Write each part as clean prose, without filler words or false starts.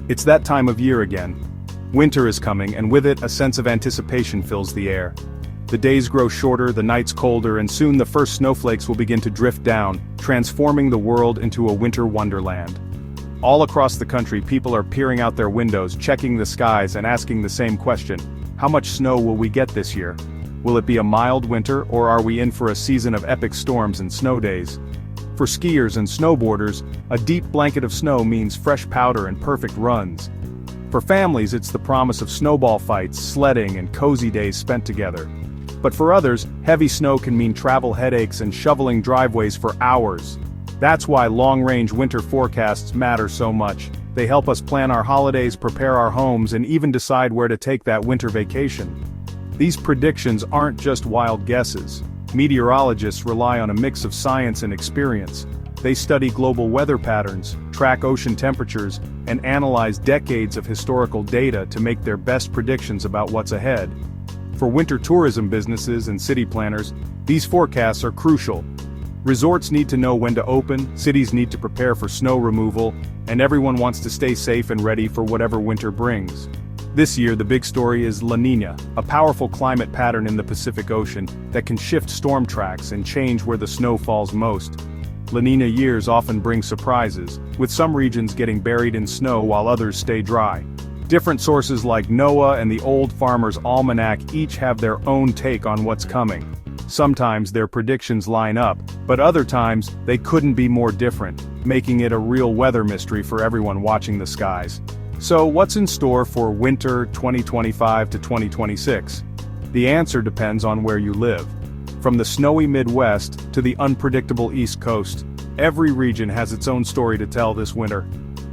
It's that time of year again. Winter is coming, and with it, a sense of anticipation fills the air. The days grow shorter, the nights colder, and soon the first snowflakes will begin to drift down, transforming the world into a winter wonderland. All across the country, people are peering out their windows, checking the skies, and asking the same question: how much snow will we get this year? Will it be a mild winter, or are we in for a season of epic storms and snow days? For skiers and snowboarders, a deep blanket of snow means fresh powder and perfect runs. For families, it's the promise of snowball fights, sledding, and cozy days spent together. But for others, heavy snow can mean travel headaches and shoveling driveways for hours. That's why long-range winter forecasts matter so much. They help us plan our holidays, prepare our homes, and even decide where to take that winter vacation. These predictions aren't just wild guesses. Meteorologists rely on a mix of science and experience. They study global weather patterns, track ocean temperatures, and analyze decades of historical data to make their best predictions about what's ahead. For winter tourism businesses and city planners, these forecasts are crucial. Resorts need to know when to open, cities need to prepare for snow removal, and everyone wants to stay safe and ready for whatever winter brings. This year, the big story is La Niña, a powerful climate pattern in the Pacific Ocean that can shift storm tracks and change where the snow falls most. La Niña years often bring surprises, with some regions getting buried in snow while others stay dry. Different sources like NOAA and the Old Farmer's Almanac each have their own take on what's coming. Sometimes their predictions line up, but other times, they couldn't be more different, making it a real weather mystery for everyone watching the skies. So what's in store for winter 2025 to 2026? The answer depends on where you live. From the snowy Midwest to the unpredictable East Coast, every region has its own story to tell this winter.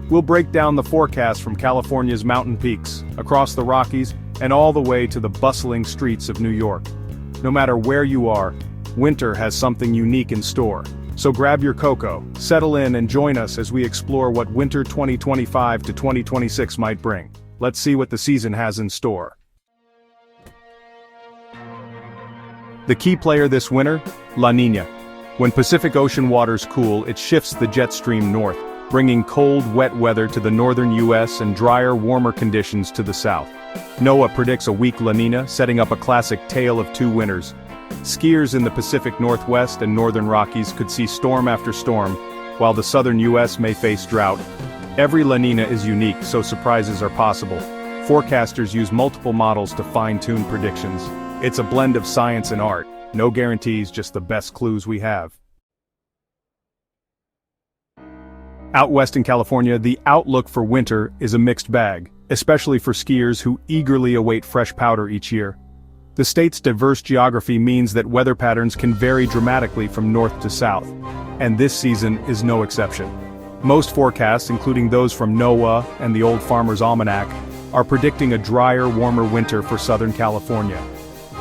We'll break down the forecast from California's mountain peaks, across the Rockies, and all the way to the bustling streets of New York. No matter where you are, winter has something unique in store. So grab your cocoa, settle in, and join us as we explore what winter 2025 to 2026 might bring. Let's see what the season has in store. The key player this winter? La Niña. When Pacific Ocean waters cool, it shifts the jet stream north, bringing cold, wet weather to the northern U.S. and drier, warmer conditions to the south. NOAA predicts a weak La Niña, setting up a classic tale of two winters. Skiers in the Pacific Northwest and northern Rockies could see storm after storm, while the southern U.S. may face drought. Every La Niña is unique, so surprises are possible. Forecasters use multiple models to fine-tune predictions. It's a blend of science and art. No guarantees, just the best clues we have. Out west in California, the outlook for winter is a mixed bag, especially for skiers who eagerly await fresh powder each year. The state's diverse geography means that weather patterns can vary dramatically from north to south, and this season is no exception. Most forecasts, including those from NOAA and the Old Farmer's Almanac, are predicting a drier, warmer winter for Southern California.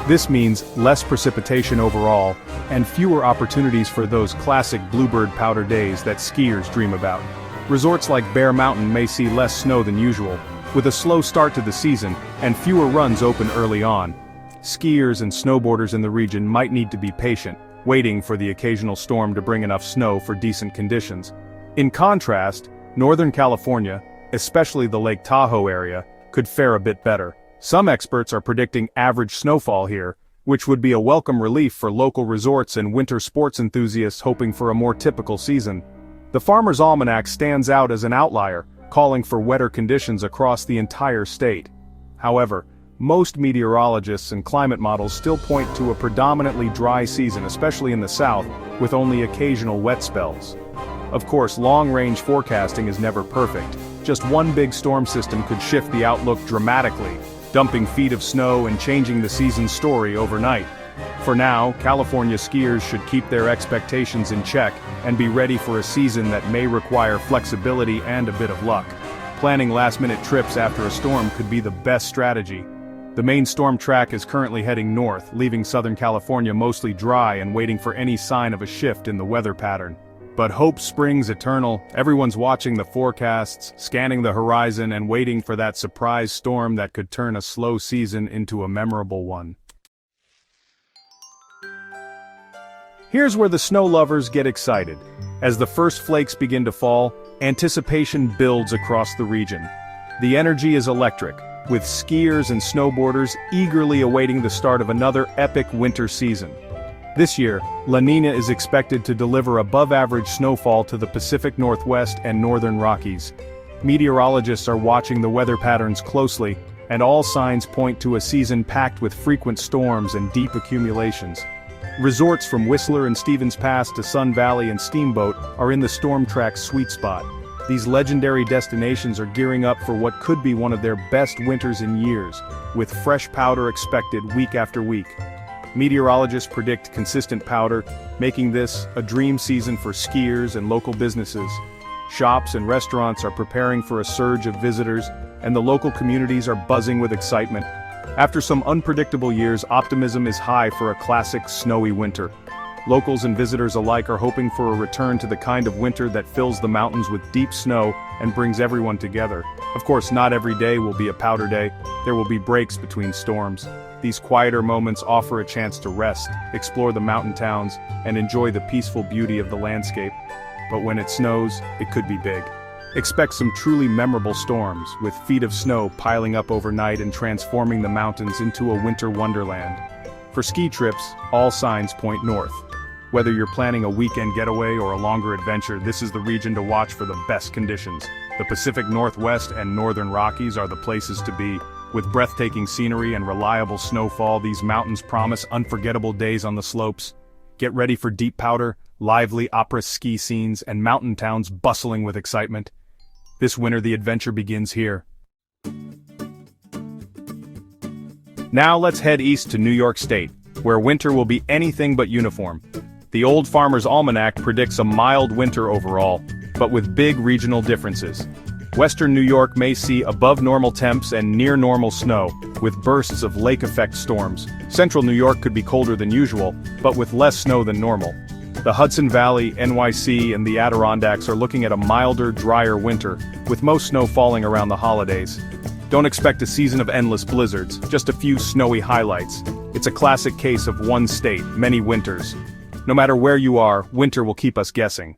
This means less precipitation overall, and fewer opportunities for those classic bluebird powder days that skiers dream about. Resorts like Bear Mountain may see less snow than usual, with a slow start to the season and fewer runs open early on. Skiers and snowboarders in the region might need to be patient, waiting for the occasional storm to bring enough snow for decent conditions. In contrast, Northern California, especially the Lake Tahoe area, could fare a bit better. Some experts are predicting average snowfall here, which would be a welcome relief for local resorts and winter sports enthusiasts hoping for a more typical season. The Farmer's Almanac stands out as an outlier, calling for wetter conditions across the entire state. However, most meteorologists and climate models still point to a predominantly dry season, especially in the south, with only occasional wet spells. Of course, long-range forecasting is never perfect. Just one big storm system could shift the outlook dramatically, dumping feet of snow and changing the season's story overnight. For now, California skiers should keep their expectations in check and be ready for a season that may require flexibility and a bit of luck. Planning last-minute trips after a storm could be the best strategy. The main storm track is currently heading north, leaving Southern California mostly dry and waiting for any sign of a shift in the weather pattern. But hope springs eternal. Everyone's watching the forecasts, scanning the horizon, and waiting for that surprise storm that could turn a slow season into a memorable one. Here's where the snow lovers get excited. As the first flakes begin to fall, anticipation builds across the region. The energy is electric, with skiers and snowboarders eagerly awaiting the start of another epic winter season. This year, La Niña is expected to deliver above-average snowfall to the Pacific Northwest and Northern Rockies. Meteorologists are watching the weather patterns closely, and all signs point to a season packed with frequent storms and deep accumulations. Resorts from Whistler and Stevens Pass to Sun Valley and Steamboat are in the storm track's sweet spot. These legendary destinations are gearing up for what could be one of their best winters in years, with fresh powder expected week after week. Meteorologists predict consistent powder, making this a dream season for skiers and local businesses. Shops and restaurants are preparing for a surge of visitors, and the local communities are buzzing with excitement. After some unpredictable years, optimism is high for a classic snowy winter. Locals and visitors alike are hoping for a return to the kind of winter that fills the mountains with deep snow and brings everyone together. Of course, not every day will be a powder day. There will be breaks between storms. These quieter moments offer a chance to rest, explore the mountain towns, and enjoy the peaceful beauty of the landscape. But when it snows, it could be big. Expect some truly memorable storms, with feet of snow piling up overnight and transforming the mountains into a winter wonderland. For ski trips, all signs point north. Whether you're planning a weekend getaway or a longer adventure, this is the region to watch for the best conditions. The Pacific Northwest and Northern Rockies are the places to be. With breathtaking scenery and reliable snowfall, these mountains promise unforgettable days on the slopes. Get ready for deep powder, lively opera ski scenes, and mountain towns bustling with excitement. This winter the adventure begins here. Now let's head east to New York State, where winter will be anything but uniform. The Old Farmer's Almanac predicts a mild winter overall, but with big regional differences. Western New York may see above-normal temps and near-normal snow, with bursts of lake-effect storms. Central New York could be colder than usual, but with less snow than normal. The Hudson Valley, NYC, and the Adirondacks are looking at a milder, drier winter, with most snow falling around the holidays. Don't expect a season of endless blizzards, just a few snowy highlights. It's a classic case of one state, many winters. No matter where you are, winter will keep us guessing.